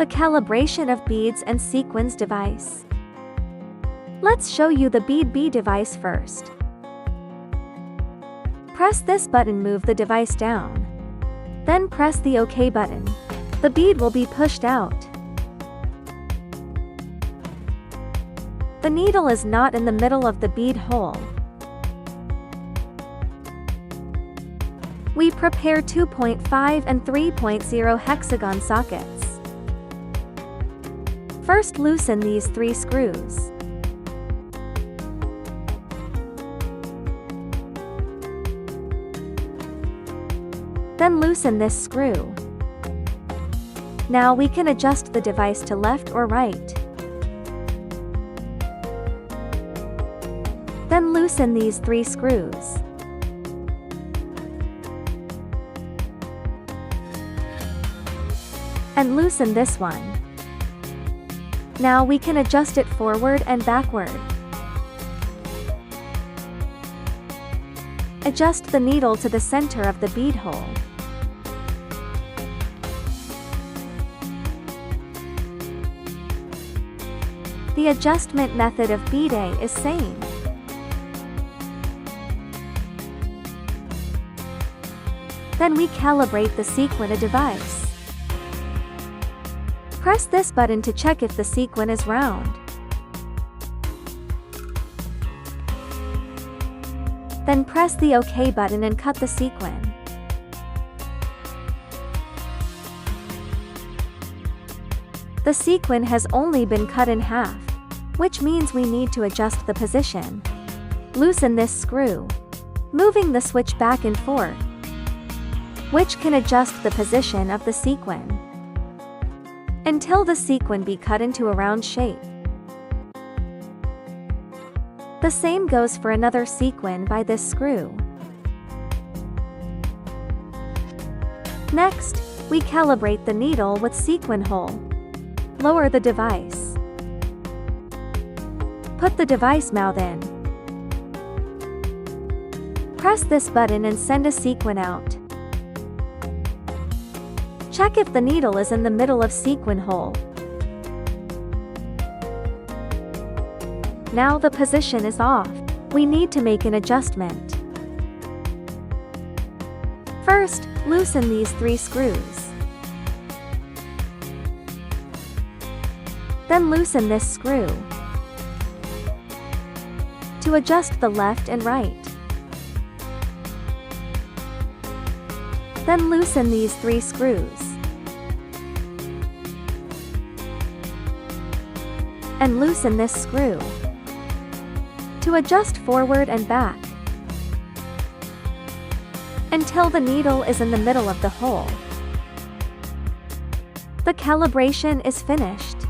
The calibration of beads and sequins device. Let's show you the bead device first. Press this button, move the device down. Then press the OK button. The bead will be pushed out. The needle is not in the middle of the bead hole. We prepare 2.5 and 3.0 hexagon sockets. First, loosen these 3 screws. Then loosen this screw. Now we can adjust the device to left or right. Then loosen these 3 screws. And loosen this one. Now we can adjust it forward and backward. Adjust the needle to the center of the bead hole. The adjustment method of bead A is same. Then we calibrate the sequin device. Press this button to check if the sequin is round. Then press the OK button and cut the sequin. The sequin has only been cut in half, which means we need to adjust the position. Loosen this screw, moving the switch back and forth, which can adjust the position of the sequin until the sequin be cut into a round shape. The same goes for another sequin by this screw. Next, we calibrate the needle with sequin hole. Lower the device. Put the device mouth in. Press this button and send a sequin out. Check if the needle is in the middle of sequin hole. Now the position is off. We need to make an adjustment. First, loosen these 3 screws. Then loosen this screw to adjust the left and right. Then loosen these 3 screws and loosen this screw to adjust forward and back until the needle is in the middle of the hole. The calibration is finished.